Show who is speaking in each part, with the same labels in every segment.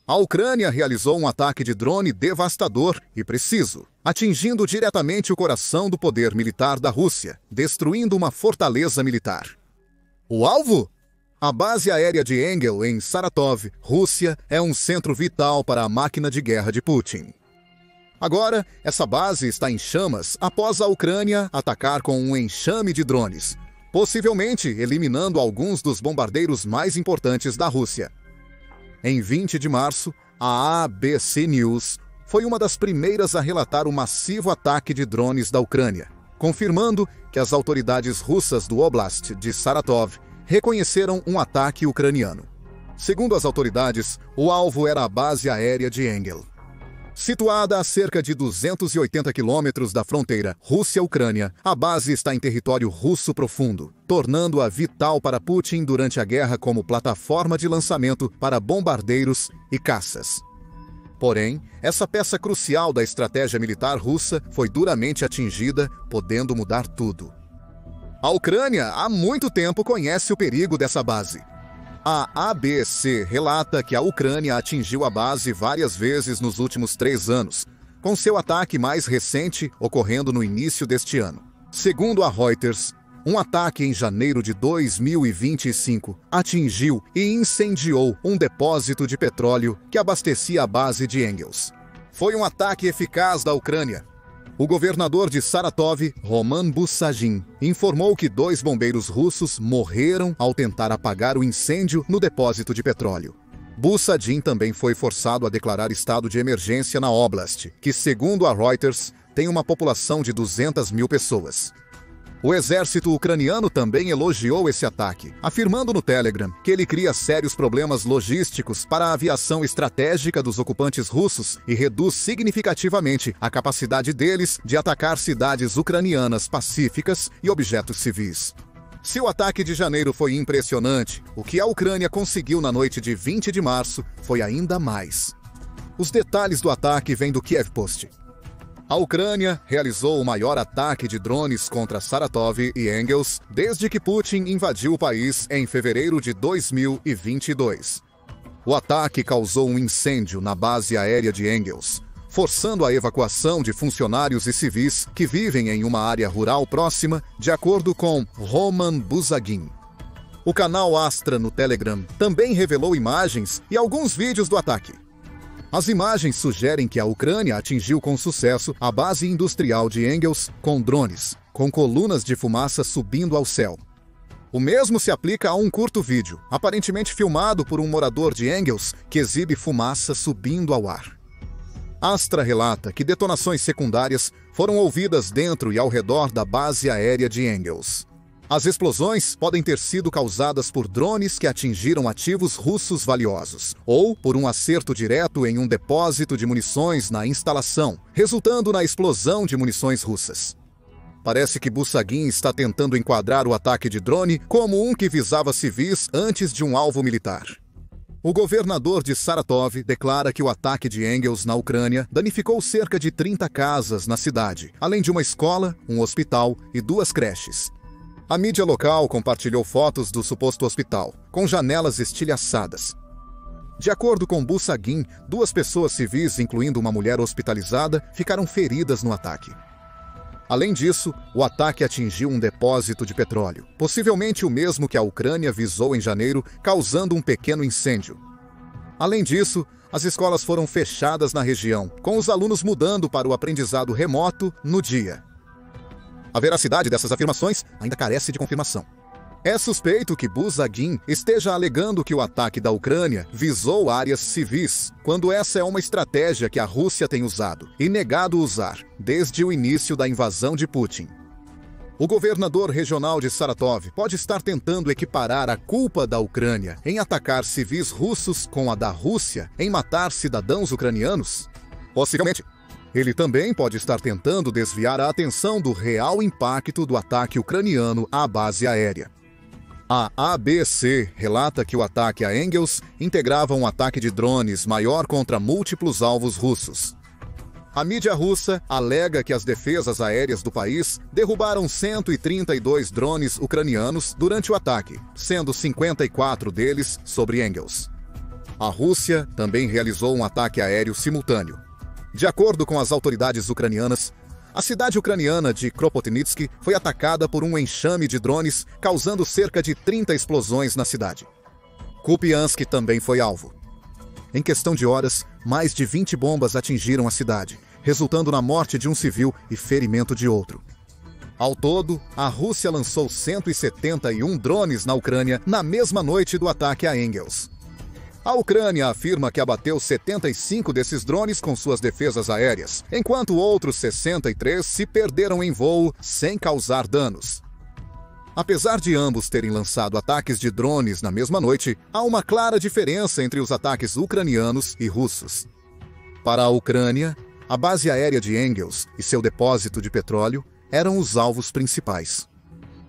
Speaker 1: A Ucrânia realizou um ataque de drone devastador e preciso, atingindo diretamente o coração do poder militar da Rússia, destruindo uma fortaleza militar. O alvo? A base aérea de Engel, em Saratov, Rússia, é um centro vital para a máquina de guerra de Putin. Agora, essa base está em chamas após a Ucrânia atacar com um enxame de drones, possivelmente eliminando alguns dos bombardeiros mais importantes da Rússia. Em 20 de março, a ABC News foi uma das primeiras a relatar o massivo ataque de drones da Ucrânia, confirmando que as autoridades russas do Oblast de Saratov reconheceram um ataque ucraniano. Segundo as autoridades, o alvo era a base aérea de Engel. Situada a cerca de 280 quilômetros da fronteira Rússia-Ucrânia, a base está em território russo profundo, tornando-a vital para Putin durante a guerra como plataforma de lançamento para bombardeiros e caças. Porém, essa peça crucial da estratégia militar russa foi duramente atingida, podendo mudar tudo. A Ucrânia há muito tempo conhece o perigo dessa base. A ABC relata que a Ucrânia atingiu a base várias vezes nos últimos 3 anos, com seu ataque mais recente ocorrendo no início deste ano. Segundo a Reuters, um ataque em janeiro de 2025 atingiu e incendiou um depósito de petróleo que abastecia a base de Engels. Foi um ataque eficaz da Ucrânia. O governador de Saratov, Roman Busagin, informou que 2 bombeiros russos morreram ao tentar apagar o incêndio no depósito de petróleo. Busagin também foi forçado a declarar estado de emergência na Oblast, que, segundo a Reuters, tem uma população de 200 mil pessoas. O exército ucraniano também elogiou esse ataque, afirmando no Telegram que ele cria sérios problemas logísticos para a aviação estratégica dos ocupantes russos e reduz significativamente a capacidade deles de atacar cidades ucranianas pacíficas e objetos civis. Se o ataque de janeiro foi impressionante, o que a Ucrânia conseguiu na noite de 20 de março foi ainda mais. Os detalhes do ataque vêm do Kiev Post. A Ucrânia realizou o maior ataque de drones contra Saratov e Engels desde que Putin invadiu o país em fevereiro de 2022. O ataque causou um incêndio na base aérea de Engels, forçando a evacuação de funcionários e civis que vivem em uma área rural próxima, de acordo com Roman Busagin. O canal Astra no Telegram também revelou imagens e alguns vídeos do ataque. As imagens sugerem que a Ucrânia atingiu com sucesso a base industrial de Engels com drones, com colunas de fumaça subindo ao céu. O mesmo se aplica a um curto vídeo, aparentemente filmado por um morador de Engels, que exibe fumaça subindo ao ar. Astra relata que detonações secundárias foram ouvidas dentro e ao redor da base aérea de Engels. As explosões podem ter sido causadas por drones que atingiram ativos russos valiosos, ou por um acerto direto em um depósito de munições na instalação, resultando na explosão de munições russas. Parece que Busagin está tentando enquadrar o ataque de drone como um que visava civis antes de um alvo militar. O governador de Saratov declara que o ataque de Engels na Ucrânia danificou cerca de 30 casas na cidade, além de uma escola, um hospital e 2 creches. A mídia local compartilhou fotos do suposto hospital, com janelas estilhaçadas. De acordo com Busagin, 2 pessoas civis, incluindo uma mulher hospitalizada, ficaram feridas no ataque. Além disso, o ataque atingiu um depósito de petróleo, possivelmente o mesmo que a Ucrânia visou em janeiro, causando um pequeno incêndio. Além disso, as escolas foram fechadas na região, com os alunos mudando para o aprendizado remoto no dia. A veracidade dessas afirmações ainda carece de confirmação. É suspeito que Busagin esteja alegando que o ataque da Ucrânia visou áreas civis, quando essa é uma estratégia que a Rússia tem usado e negado usar desde o início da invasão de Putin. O governador regional de Saratov pode estar tentando equiparar a culpa da Ucrânia em atacar civis russos com a da Rússia em matar cidadãos ucranianos? Possivelmente. Ele também pode estar tentando desviar a atenção do real impacto do ataque ucraniano à base aérea. A ABC relata que o ataque a Engels integrava um ataque de drones maior contra múltiplos alvos russos. A mídia russa alega que as defesas aéreas do país derrubaram 132 drones ucranianos durante o ataque, sendo 54 deles sobre Engels. A Rússia também realizou um ataque aéreo simultâneo. De acordo com as autoridades ucranianas, a cidade ucraniana de Kropotnitsky foi atacada por um enxame de drones, causando cerca de 30 explosões na cidade. Kupiansk também foi alvo. Em questão de horas, mais de 20 bombas atingiram a cidade, resultando na morte de um civil e ferimento de outro. Ao todo, a Rússia lançou 171 drones na Ucrânia na mesma noite do ataque a Engels. A Ucrânia afirma que abateu 75 desses drones com suas defesas aéreas, enquanto outros 63 se perderam em voo sem causar danos. Apesar de ambos terem lançado ataques de drones na mesma noite, há uma clara diferença entre os ataques ucranianos e russos. Para a Ucrânia, a base aérea de Engels e seu depósito de petróleo eram os alvos principais.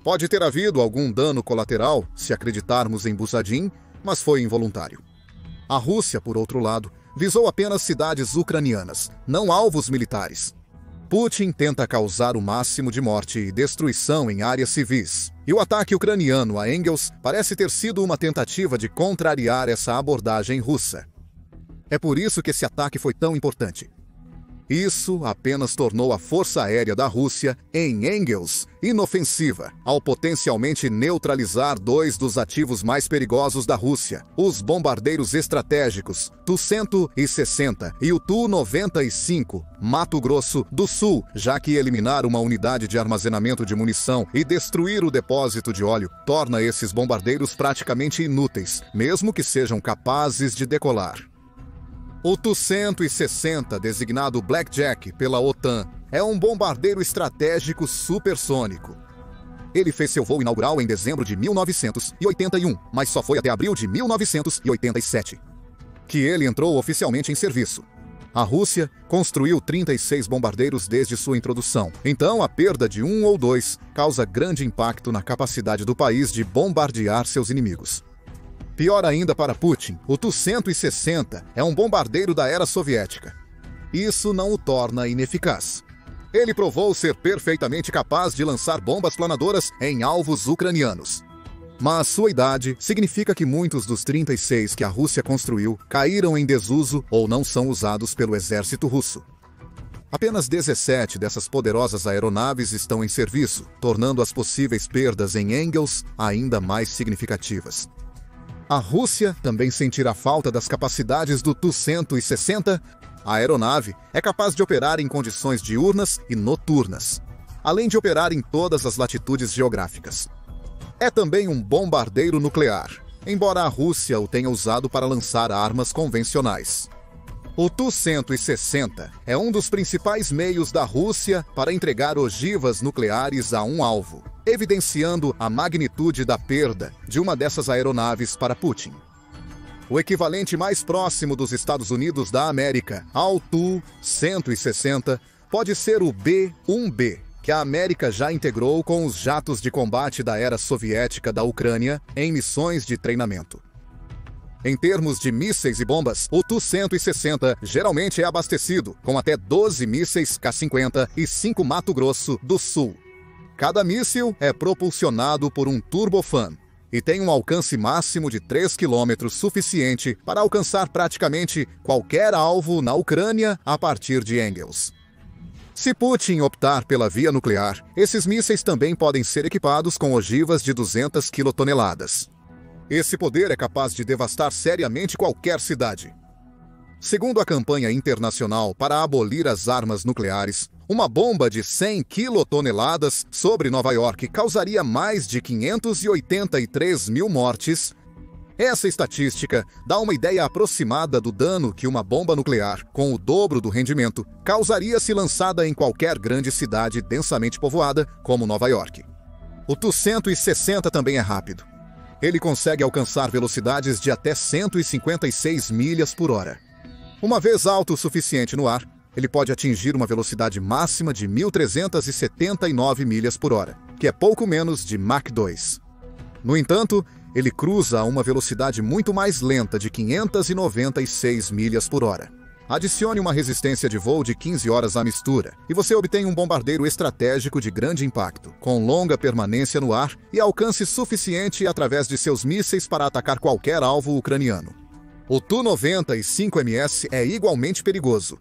Speaker 1: Pode ter havido algum dano colateral, se acreditarmos em Busadin, mas foi involuntário. A Rússia, por outro lado, visou apenas cidades ucranianas, não alvos militares. Putin tenta causar o máximo de morte e destruição em áreas civis, e o ataque ucraniano a Engels parece ter sido uma tentativa de contrariar essa abordagem russa. É por isso que esse ataque foi tão importante. Isso apenas tornou a força aérea da Rússia em Engels inofensiva, ao potencialmente neutralizar dois dos ativos mais perigosos da Rússia, os bombardeiros estratégicos Tu-160 e o Tu-95, Mato Grosso do Sul, já que eliminar uma unidade de armazenamento de munição e destruir o depósito de óleo torna esses bombardeiros praticamente inúteis, mesmo que sejam capazes de decolar. O Tu-160, designado Blackjack pela OTAN, é um bombardeiro estratégico supersônico. Ele fez seu voo inaugural em dezembro de 1981, mas só foi até abril de 1987 que ele entrou oficialmente em serviço. A Rússia construiu 36 bombardeiros desde sua introdução, então a perda de um ou dois causa grande impacto na capacidade do país de bombardear seus inimigos. Pior ainda para Putin, o Tu-160 é um bombardeiro da era soviética. Isso não o torna ineficaz. Ele provou ser perfeitamente capaz de lançar bombas planadoras em alvos ucranianos. Mas sua idade significa que muitos dos 36 que a Rússia construiu caíram em desuso ou não são usados pelo exército russo. Apenas 17 dessas poderosas aeronaves estão em serviço, tornando as possíveis perdas em Engels ainda mais significativas. A Rússia também sentirá falta das capacidades do Tu-160. A aeronave é capaz de operar em condições diurnas e noturnas, além de operar em todas as latitudes geográficas. É também um bombardeiro nuclear, embora a Rússia o tenha usado para lançar armas convencionais. O Tu-160 é um dos principais meios da Rússia para entregar ogivas nucleares a um alvo, evidenciando a magnitude da perda de uma dessas aeronaves para Putin. O equivalente mais próximo dos Estados Unidos da América ao Tu-160 pode ser o B-1B, que a América já integrou com os jatos de combate da era soviética da Ucrânia em missões de treinamento. Em termos de mísseis e bombas, o Tu-160 geralmente é abastecido com até 12 mísseis K-50 e 5 Mato Grosso do Sul. Cada míssil é propulsionado por um turbofan e tem um alcance máximo de 3 km, suficiente para alcançar praticamente qualquer alvo na Ucrânia a partir de Engels. Se Putin optar pela via nuclear, esses mísseis também podem ser equipados com ogivas de 200 quilotoneladas. Esse poder é capaz de devastar seriamente qualquer cidade. Segundo a campanha internacional para abolir as armas nucleares, uma bomba de 100 quilotoneladas sobre Nova York causaria mais de 583 mil mortes. Essa estatística dá uma ideia aproximada do dano que uma bomba nuclear, com o dobro do rendimento, causaria se lançada em qualquer grande cidade densamente povoada, como Nova York. O Tu-160 também é rápido. Ele consegue alcançar velocidades de até 156 milhas por hora. Uma vez alto o suficiente no ar, ele pode atingir uma velocidade máxima de 1.379 milhas por hora, que é pouco menos de Mach 2. No entanto, ele cruza a uma velocidade muito mais lenta de 596 milhas por hora. Adicione uma resistência de voo de 15 horas à mistura, e você obtém um bombardeiro estratégico de grande impacto, com longa permanência no ar e alcance suficiente através de seus mísseis para atacar qualquer alvo ucraniano. O Tu-95MS é igualmente perigoso.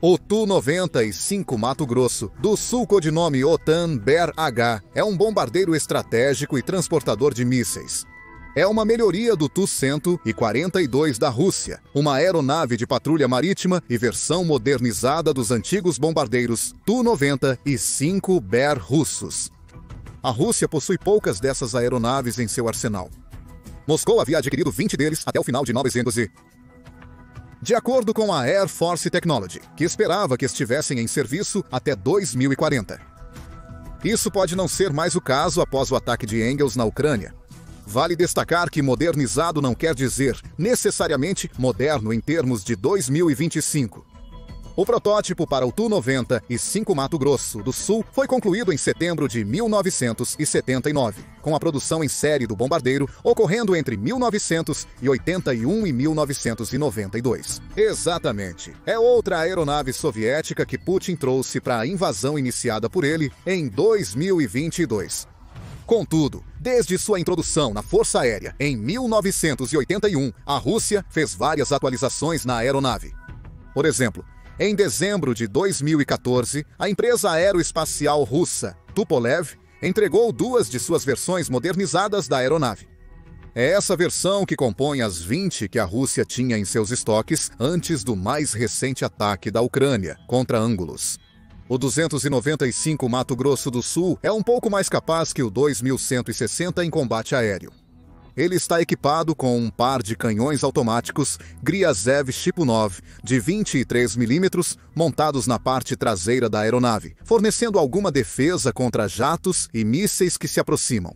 Speaker 1: O Tu-95 Mato Grosso do Sul, codinome OTAN Bear-H, é um bombardeiro estratégico e transportador de mísseis. É uma melhoria do Tu-142 da Rússia, uma aeronave de patrulha marítima e versão modernizada dos antigos bombardeiros Tu-95 Bear russos. A Rússia possui poucas dessas aeronaves em seu arsenal. Moscou havia adquirido 20 deles até o final de 1900. De acordo com a Air Force Technology, que esperava que estivessem em serviço até 2040. Isso pode não ser mais o caso após o ataque de Engels na Ucrânia. Vale destacar que modernizado não quer dizer necessariamente moderno em termos de 2025. O protótipo para o Tu-95 Mato Grosso do Sul foi concluído em setembro de 1979, com a produção em série do bombardeiro ocorrendo entre 1981 e 1992. Exatamente. É outra aeronave soviética que Putin trouxe para a invasão iniciada por ele em 2022. Contudo, desde sua introdução na Força Aérea em 1981, a Rússia fez várias atualizações na aeronave. Por exemplo, em dezembro de 2014, a empresa aeroespacial russa Tupolev entregou 2 de suas versões modernizadas da aeronave. É essa versão que compõe as 20 que a Rússia tinha em seus estoques antes do mais recente ataque da Ucrânia contra Angulus. O 295 Mato Grosso do Sul é um pouco mais capaz que o 2160 em combate aéreo. Ele está equipado com um par de canhões automáticos Gryazev Shipunov de 23 mm montados na parte traseira da aeronave, fornecendo alguma defesa contra jatos e mísseis que se aproximam.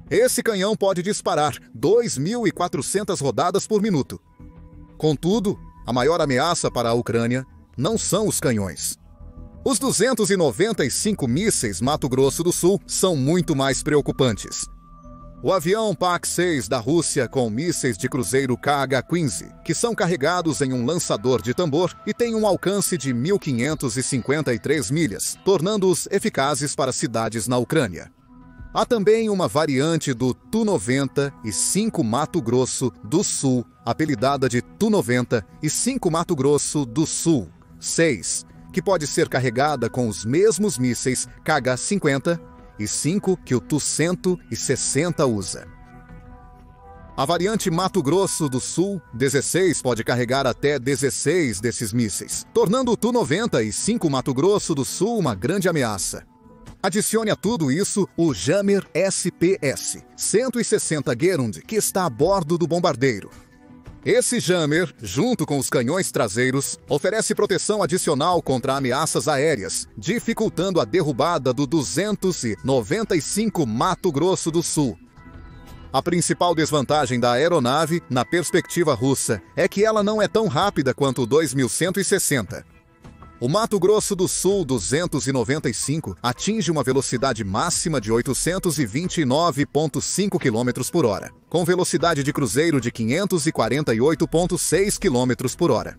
Speaker 1: Esse canhão pode disparar 2.400 rodadas por minuto. Contudo, a maior ameaça para a Ucrânia não são os canhões. Os 295 mísseis Mato Grosso do Sul são muito mais preocupantes. O avião PAC-6 da Rússia com mísseis de cruzeiro KH-15, que são carregados em um lançador de tambor e têm um alcance de 1.553 milhas, tornando-os eficazes para cidades na Ucrânia. Há também uma variante do Tu-95 Mato Grosso do Sul, apelidada de Tu-95 Mato Grosso do Sul 6, que pode ser carregada com os mesmos mísseis KH-50 e 5 que o Tu-160 usa. A variante Mato Grosso do Sul 16 pode carregar até 16 desses mísseis, tornando o Tu-95 Mato Grosso do Sul uma grande ameaça. Adicione a tudo isso o Jammer SPS 160 Gerund, que está a bordo do bombardeiro. Esse Jammer, junto com os canhões traseiros, oferece proteção adicional contra ameaças aéreas, dificultando a derrubada do 295 Mato Grosso do Sul. A principal desvantagem da aeronave, na perspectiva russa, é que ela não é tão rápida quanto o 2160. O Mato Grosso do Sul 295 atinge uma velocidade máxima de 829,5 km por hora, com velocidade de cruzeiro de 548,6 km por hora.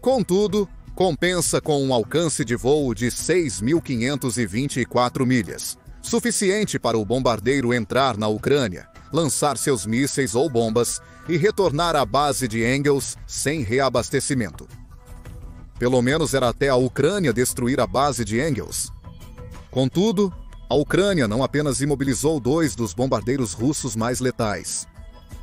Speaker 1: Contudo, compensa com um alcance de voo de 6.524 milhas, suficiente para o bombardeiro entrar na Ucrânia, lançar seus mísseis ou bombas e retornar à base de Engels sem reabastecimento. Pelo menos era até a Ucrânia destruir a base de Engels. Contudo, a Ucrânia não apenas imobilizou 2 dos bombardeiros russos mais letais.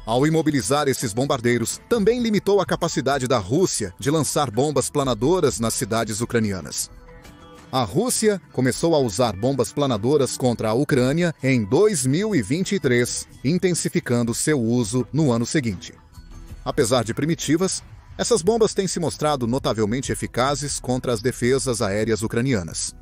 Speaker 1: Ao imobilizar esses bombardeiros, também limitou a capacidade da Rússia de lançar bombas planadoras nas cidades ucranianas. A Rússia começou a usar bombas planadoras contra a Ucrânia em 2023, intensificando seu uso no ano seguinte. Apesar de primitivas, essas bombas têm se mostrado notavelmente eficazes contra as defesas aéreas ucranianas.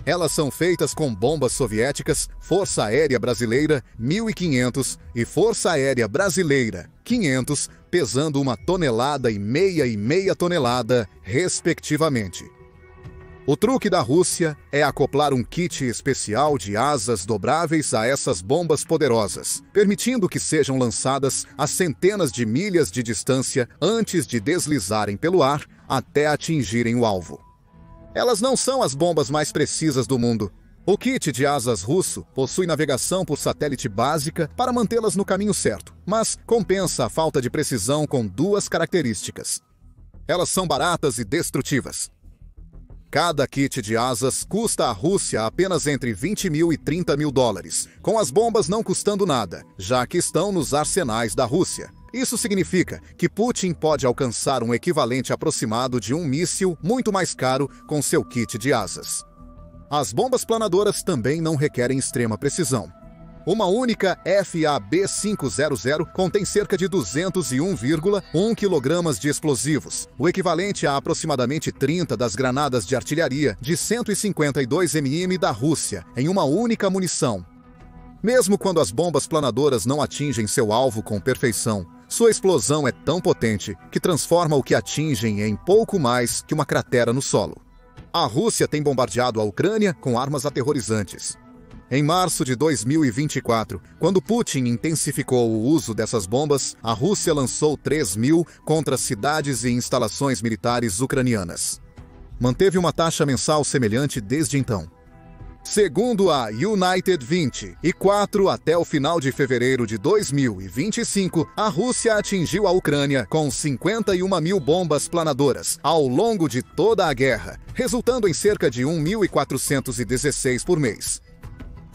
Speaker 1: Elas são feitas com bombas soviéticas Força Aérea Brasileira 1500 e Força Aérea Brasileira 500, pesando 1,5 tonelada e meia tonelada, respectivamente. O truque da Rússia é acoplar um kit especial de asas dobráveis a essas bombas poderosas, permitindo que sejam lançadas a centenas de milhas de distância antes de deslizarem pelo ar até atingirem o alvo. Elas não são as bombas mais precisas do mundo, O kit de asas russo possui navegação por satélite básica para mantê-las no caminho certo, mas compensa a falta de precisão com duas características. Elas são baratas e destrutivas. Cada kit de asas custa à Rússia apenas entre 20 mil e 30 mil dólares, com as bombas não custando nada, já que estão nos arsenais da Rússia. Isso significa que Putin pode alcançar um equivalente aproximado de um míssil muito mais caro com seu kit de asas. As bombas planadoras também não requerem extrema precisão. Uma única FAB-500 contém cerca de 201,1 kg de explosivos, o equivalente a aproximadamente 30 das granadas de artilharia de 152 mm da Rússia, em uma única munição. Mesmo quando as bombas planadoras não atingem seu alvo com perfeição, sua explosão é tão potente que transforma o que atingem em pouco mais que uma cratera no solo. A Rússia tem bombardeado a Ucrânia com armas aterrorizantes. Em março de 2024, quando Putin intensificou o uso dessas bombas, a Rússia lançou 3.000 contra cidades e instalações militares ucranianas. Manteve uma taxa mensal semelhante desde então. Segundo a United 24, até o final de fevereiro de 2025, a Rússia atingiu a Ucrânia com 51 mil bombas planadoras ao longo de toda a guerra, resultando em cerca de 1.416 por mês.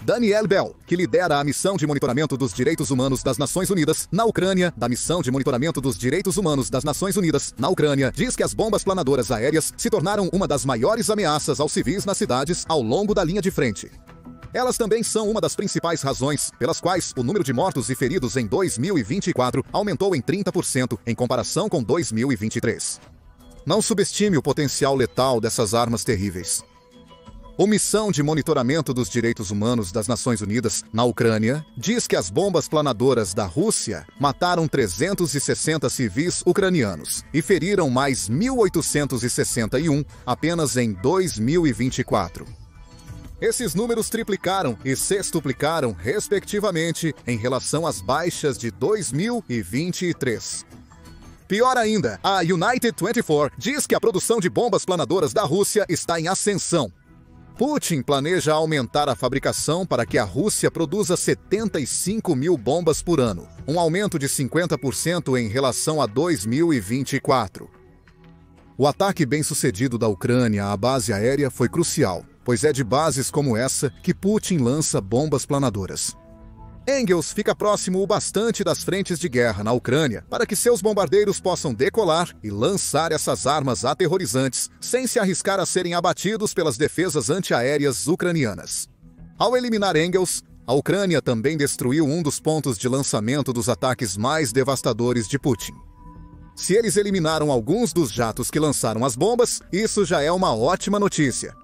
Speaker 1: Daniel Bell, que lidera a Missão de Monitoramento dos Direitos Humanos das Nações Unidas na Ucrânia, da Missão de Monitoramento dos Direitos Humanos das Nações Unidas na Ucrânia, diz que as bombas planadoras aéreas se tornaram uma das maiores ameaças aos civis nas cidades ao longo da linha de frente. Elas também são uma das principais razões pelas quais o número de mortos e feridos em 2024 aumentou em 30% em comparação com 2023. Não subestime o potencial letal dessas armas terríveis. A Missão de Monitoramento dos Direitos Humanos das Nações Unidas na Ucrânia diz que as bombas planadoras da Rússia mataram 360 civis ucranianos e feriram mais 1.861 apenas em 2024. Esses números triplicaram e sextuplicaram, respectivamente, em relação às baixas de 2023. Pior ainda, a United 24 diz que a produção de bombas planadoras da Rússia está em ascensão. Putin planeja aumentar a fabricação para que a Rússia produza 75 mil bombas por ano, um aumento de 50% em relação a 2024. O ataque bem-sucedido da Ucrânia à base aérea foi crucial, pois é de bases como essa que Putin lança bombas planadoras. Engels fica próximo o bastante das frentes de guerra na Ucrânia para que seus bombardeiros possam decolar e lançar essas armas aterrorizantes sem se arriscar a serem abatidos pelas defesas antiaéreas ucranianas. Ao eliminar Engels, a Ucrânia também destruiu um dos pontos de lançamento dos ataques mais devastadores de Putin. Se eles eliminaram alguns dos jatos que lançaram as bombas, isso já é uma ótima notícia.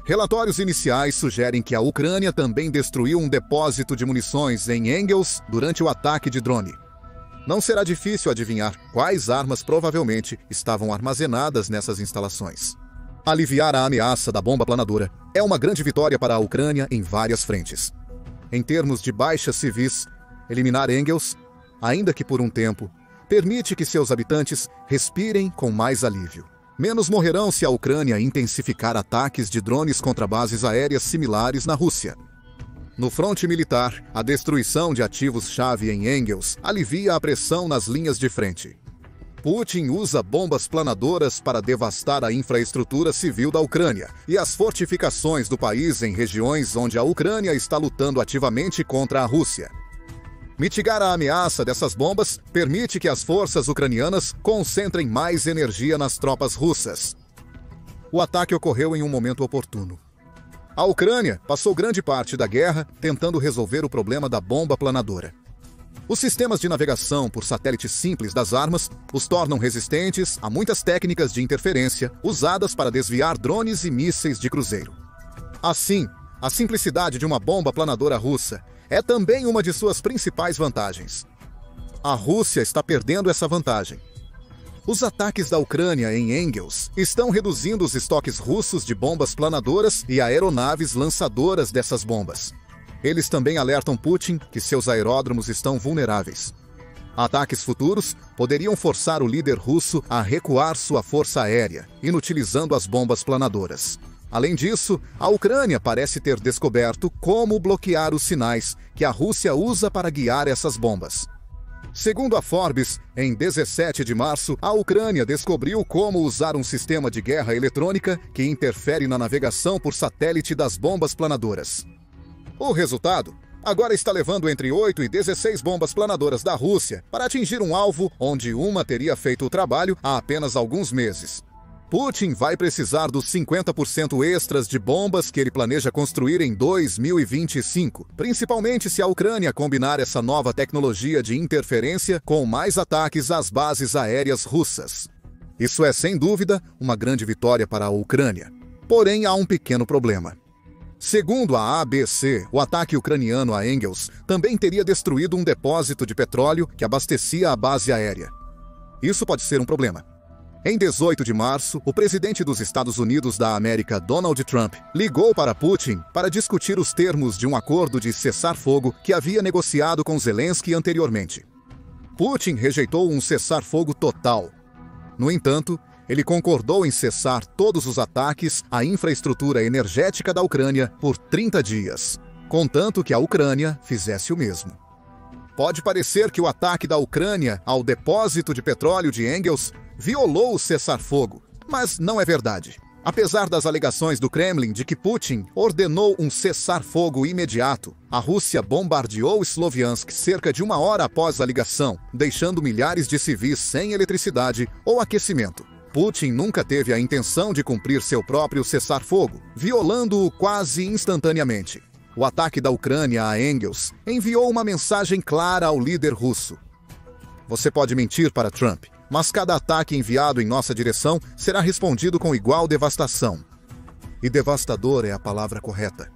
Speaker 1: Relatórios iniciais sugerem que a Ucrânia também destruiu um depósito de munições em Engels durante o ataque de drone. Não será difícil adivinhar quais armas provavelmente estavam armazenadas nessas instalações. Aliviar a ameaça da bomba planadora é uma grande vitória para a Ucrânia em várias frentes. Em termos de baixas civis, eliminar Engels, ainda que por um tempo, permite que seus habitantes respirem com mais alívio. Menos morrerão se a Ucrânia intensificar ataques de drones contra bases aéreas similares na Rússia. No fronte militar, a destruição de ativos-chave em Engels alivia a pressão nas linhas de frente. Putin usa bombas planadoras para devastar a infraestrutura civil da Ucrânia e as fortificações do país em regiões onde a Ucrânia está lutando ativamente contra a Rússia. Mitigar a ameaça dessas bombas permite que as forças ucranianas concentrem mais energia nas tropas russas. O ataque ocorreu em um momento oportuno. A Ucrânia passou grande parte da guerra tentando resolver o problema da bomba planadora. Os sistemas de navegação por satélite simples das armas os tornam resistentes a muitas técnicas de interferência usadas para desviar drones e mísseis de cruzeiro. Assim, a simplicidade de uma bomba planadora russa é também uma de suas principais vantagens. A Rússia está perdendo essa vantagem. Os ataques da Ucrânia em Engels estão reduzindo os estoques russos de bombas planadoras e aeronaves lançadoras dessas bombas. Eles também alertam Putin que seus aeródromos estão vulneráveis. Ataques futuros poderiam forçar o líder russo a recuar sua força aérea, inutilizando as bombas planadoras. Além disso, a Ucrânia parece ter descoberto como bloquear os sinais que a Rússia usa para guiar essas bombas. Segundo a Forbes, em 17 de março, a Ucrânia descobriu como usar um sistema de guerra eletrônica que interfere na navegação por satélite das bombas planadoras. O resultado? Agora está levando entre 8 e 16 bombas planadoras da Rússia para atingir um alvo onde uma teria feito o trabalho há apenas alguns meses. Putin vai precisar dos 50% extras de bombas que ele planeja construir em 2025, principalmente se a Ucrânia combinar essa nova tecnologia de interferência com mais ataques às bases aéreas russas. Isso é, sem dúvida, uma grande vitória para a Ucrânia. Porém, há um pequeno problema. Segundo a ABC, o ataque ucraniano a Engels também teria destruído um depósito de petróleo que abastecia a base aérea. Isso pode ser um problema. Em 18 de março, o presidente dos Estados Unidos da América, Donald Trump, ligou para Putin para discutir os termos de um acordo de cessar-fogo que havia negociado com Zelensky anteriormente. Putin rejeitou um cessar-fogo total. No entanto, ele concordou em cessar todos os ataques à infraestrutura energética da Ucrânia por 30 dias, contanto que a Ucrânia fizesse o mesmo. Pode parecer que o ataque da Ucrânia ao depósito de petróleo de Engels violou o cessar-fogo, mas não é verdade. Apesar das alegações do Kremlin de que Putin ordenou um cessar-fogo imediato, a Rússia bombardeou Sloviansk cerca de 1 hora após a ligação, deixando milhares de civis sem eletricidade ou aquecimento. Putin nunca teve a intenção de cumprir seu próprio cessar-fogo, violando-o quase instantaneamente. O ataque da Ucrânia a Engels enviou uma mensagem clara ao líder russo. Você pode mentir para Trump, mas cada ataque enviado em nossa direção será respondido com igual devastação. E devastador é a palavra correta.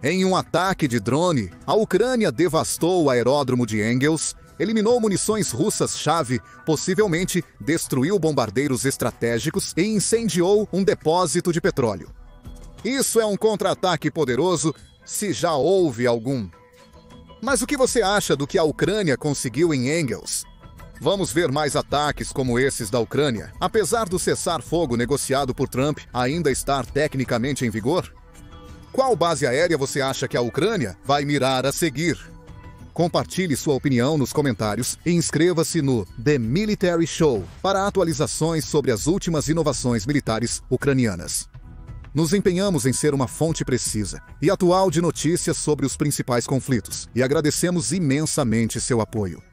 Speaker 1: Em um ataque de drone, a Ucrânia devastou o aeródromo de Engels, eliminou munições russas-chave, possivelmente destruiu bombardeiros estratégicos e incendiou um depósito de petróleo. Isso é um contra-ataque poderoso, se já houve algum. Mas o que você acha do que a Ucrânia conseguiu em Engels? Vamos ver mais ataques como esses da Ucrânia, apesar do cessar-fogo negociado por Trump ainda estar tecnicamente em vigor? Qual base aérea você acha que a Ucrânia vai mirar a seguir? Compartilhe sua opinião nos comentários e inscreva-se no The Military Show para atualizações sobre as últimas inovações militares ucranianas. Nos empenhamos em ser uma fonte precisa e atual de notícias sobre os principais conflitos e agradecemos imensamente seu apoio.